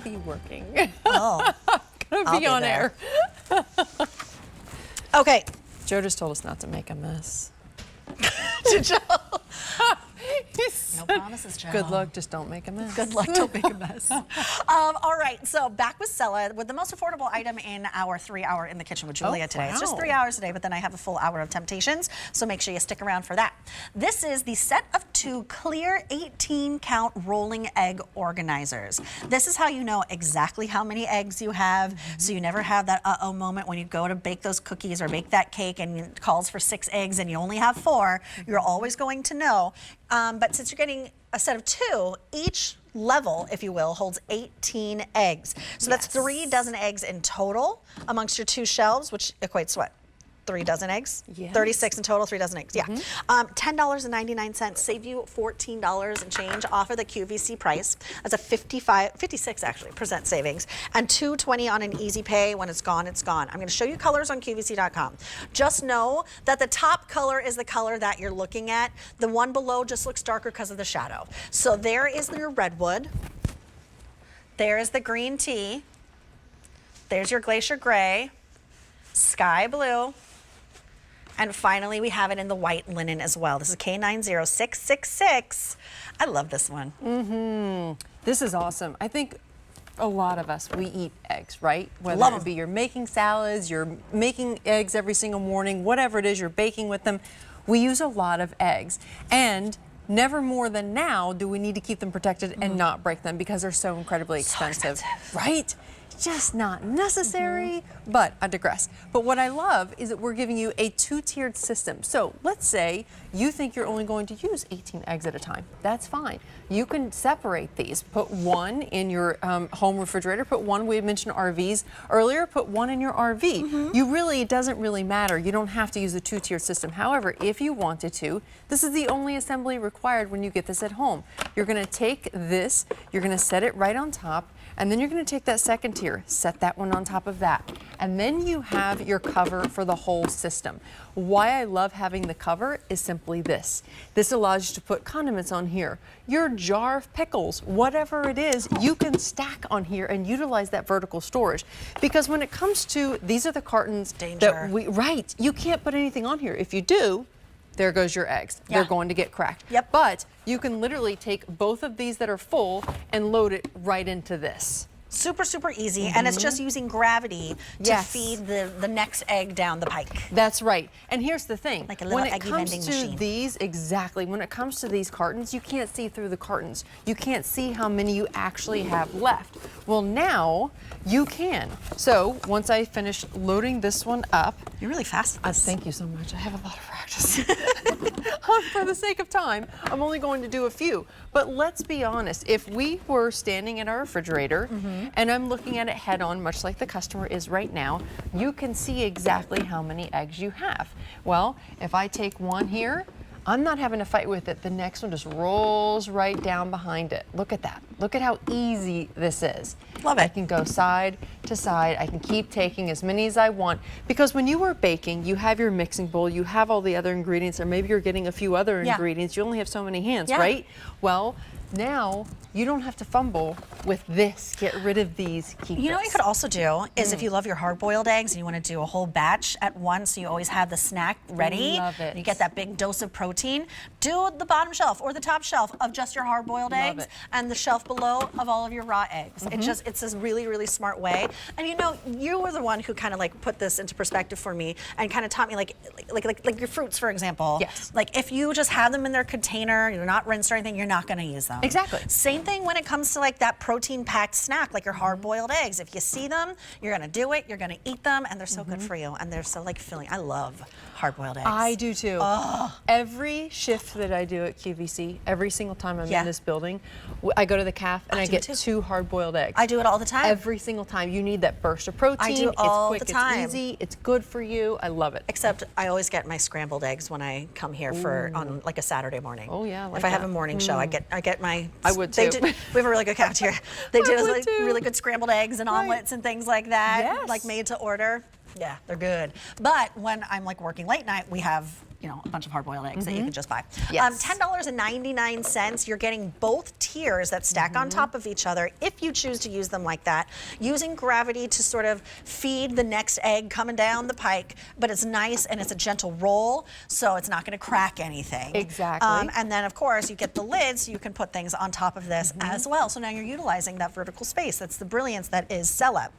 be working. Oh. Gonna be on air. Okay. Joe just told us not to make a mess. To Joe. No promises, Joe. Good luck, just don't make a mess. Good luck, don't make a mess. All right, so back with Cella with the most affordable item in our 3-hour in the kitchen with Julia today. It's just 3 hours a day, but then I have a full hour of temptations, so make sure you stick around for that. This is the set of 2 clear 18-count rolling egg organizers. This is how you know exactly how many eggs you have, so you never have that uh-oh moment when you go to bake those cookies or bake that cake and it calls for 6 eggs and you only have 4. You're always going to know. But since you're getting a set of 2, each level, if you will, holds 18 eggs. So that's 3 dozen eggs in total amongst your 2 shelves, which equates to what? 3 dozen eggs? Yes. 36 in total, 3 dozen eggs, yeah. $10.99, save you $14 and change off of the QVC price. That's a 56 actually, % savings. And $2.20 on an easy pay. When it's gone, it's gone. I'm gonna show you colors on QVC.com. Just know that the top color is the color that you're looking at. The one below just looks darker because of the shadow. So there is your redwood. There is the green tea. There's your glacier gray, sky blue. And finally, we have it in the white linen as well. This is K90666. I love this one. This is awesome. I think a lot of us, we eat eggs, right? Whether Love it 'em. be you're making salads, you're making eggs every single morning, whatever it is, you're baking with them. We use a lot of eggs. And never more than now do we need to keep them protected and not break them because they're so incredibly expensive. Right? Just not necessary, but I digress. But what I love is that we're giving you a 2-tiered system. So let's say you think you're only going to use 18 eggs at a time. That's fine. You can separate these. Put 1 in your home refrigerator. Put 1, we mentioned RVs earlier, put 1 in your RV. You really, it doesn't really matter. You don't have to use the 2-tiered system. However, if you wanted to, this is the only assembly required when you get this at home. You're gonna take this, you're gonna set it right on top, and then you're going to take that second tier, set that one on top of that. And then you have your cover for the whole system. Why I love having the cover is simply this. This allows you to put condiments on here. Your jar of pickles, whatever it is, you can stack on here and utilize that vertical storage. Because when it comes to, these are the cartons that right, you can't put anything on here. If you do, there goes your eggs. They're going to get cracked. But you can literally take both of these that are full and load it right into this. Super, super easy, and it's just using gravity to feed the next egg down the pike. That's right. And here's the thing. Like a little eggy vending machine. These, exactly, when it comes to these cartons, you can't see through the cartons. You can't see how many you actually have left. Well, now you can. So once I finish loading this one up. You're really fast at this. Thank you so much. I have a lot of practice. For the sake of time, I'm only going to do a few. But let's be honest, if we were standing in our refrigerator and I'm looking at it head on, much like the customer is right now, you can see exactly how many eggs you have. Well, if I take one here, I'm not having to fight with it. The next one just rolls right down behind it. Look at that. Look at how easy this is. Love it. I can go side to side. I can keep taking as many as I want. Because when you are baking, you have your mixing bowl, you have all the other ingredients, or maybe you're getting a few other ingredients. You only have so many hands, right? Well, now you don't have to fumble with this. Get rid of these. Keep You know what you could also do is if you love your hard-boiled eggs and you want to do a whole batch at once, so you always have the snack ready. Love it. You get that big dose of protein. Do the bottom shelf or the top shelf of just your hard-boiled eggs, and the shelf below of all of your raw eggs. It's a really, really smart way. And you know, you were the one who kind of like put this into perspective for me and kind of taught me like your fruits, for example. Yes. Like if you just have them in their container, you're not rinsed or anything, you're not going to use them. Exactly. Same thing when it comes to like that protein-packed snack, like your hard-boiled eggs. If you see them, you're gonna do it, you're gonna eat them, and they're so good for you, and they're so like filling. I love hard-boiled eggs. I do too. Every shift that I do at QVC, every single time I'm in this building, I go to the calf and I get 2 hard-boiled eggs. I do it all the time. Every single time. You need that burst of protein. I do all the time. It's easy, it's good for you. I love it. Except I always get my scrambled eggs when I come here for on like a Saturday morning. Oh yeah, if I have a morning show, I get my. I would too. We have a really good cafeteria. They do like really good scrambled eggs and omelets and things like that, like made to order. Yeah, they're good. But when I'm like working late night, we have you know, a bunch of hard-boiled eggs that you can just buy. Yes. $10.99. You're getting both tiers that stack on top of each other if you choose to use them like that, using gravity to sort of feed the next egg coming down the pike, but it's nice and it's a gentle roll, so it's not going to crack anything. Exactly. And then, of course, you get the lid so you can put things on top of this as well. So now you're utilizing that vertical space. That's the brilliance that is Cella.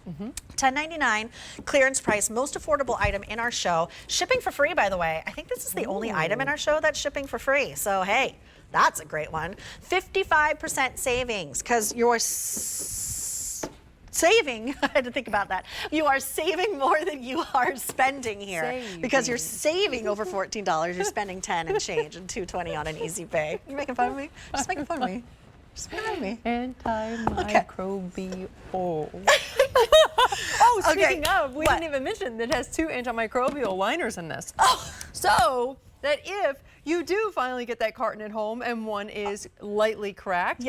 $10.99 clearance price, most affordable item in our show. Shipping for free, by the way. I think this is the only item in our show that's shipping for free. So, hey, that's a great one. 55% savings because you're saving, I had to think about that. You are saving more than you are spending here because you're saving over $14. You're spending 10 and change and $2.20 on an easy pay. You're making fun of me? Just making fun of me. Just making fun of me. Antimicrobial. Oh, speaking of, we didn't even mention that it has 2 antimicrobial liners in this. So that if you do finally get that carton at home and one is lightly cracked,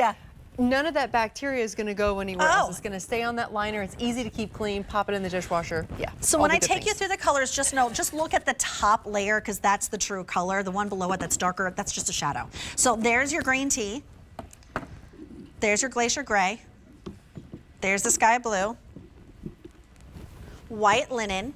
none of that bacteria is going to go anywhere else. It's going to stay on that liner. It's easy to keep clean. Pop it in the dishwasher. So when I take you through the colors, just know, just look at the top layer because that's the true color. The one below it that's darker, that's just a shadow. So there's your green tea. There's your glacier gray. There's the sky blue. White linen.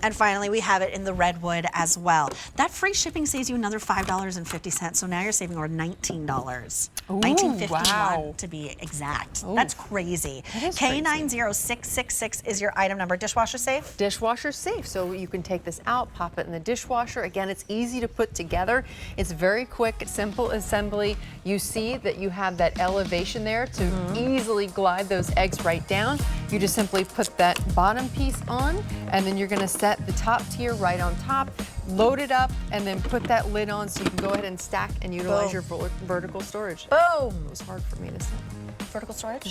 And finally, we have it in the redwood as well. That free shipping saves you another $5.50. So now you're saving over $19. $19.51 to be exact. That's crazy. That is K906666 is your item number. Dishwasher safe? Dishwasher safe. So you can take this out, pop it in the dishwasher. Again, it's easy to put together. It's very quick, simple assembly. You see that you have that elevation there to easily glide those eggs right down. You just simply put that bottom piece on, and then you're going to set the top tier right on top, load it up, and then put that lid on so you can go ahead and stack and utilize your vertical storage. Boom! It was hard for me to say. Vertical storage?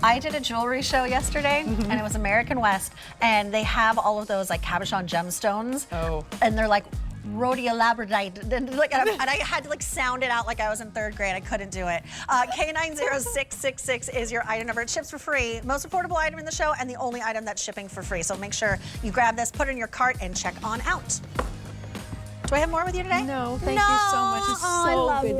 I did a jewelry show yesterday, and it was American West, and they have all of those like cabochon gemstones. And they're like rhodia labradorite, and I had to like sound it out like I was in 3rd grade. I couldn't do it. K90666 is your item number. It ships for free. Most affordable item in the show, and the only item that's shipping for free. So make sure you grab this, put it in your cart, and check on out. Do I have more with you today? No, thank you so much. It's so good.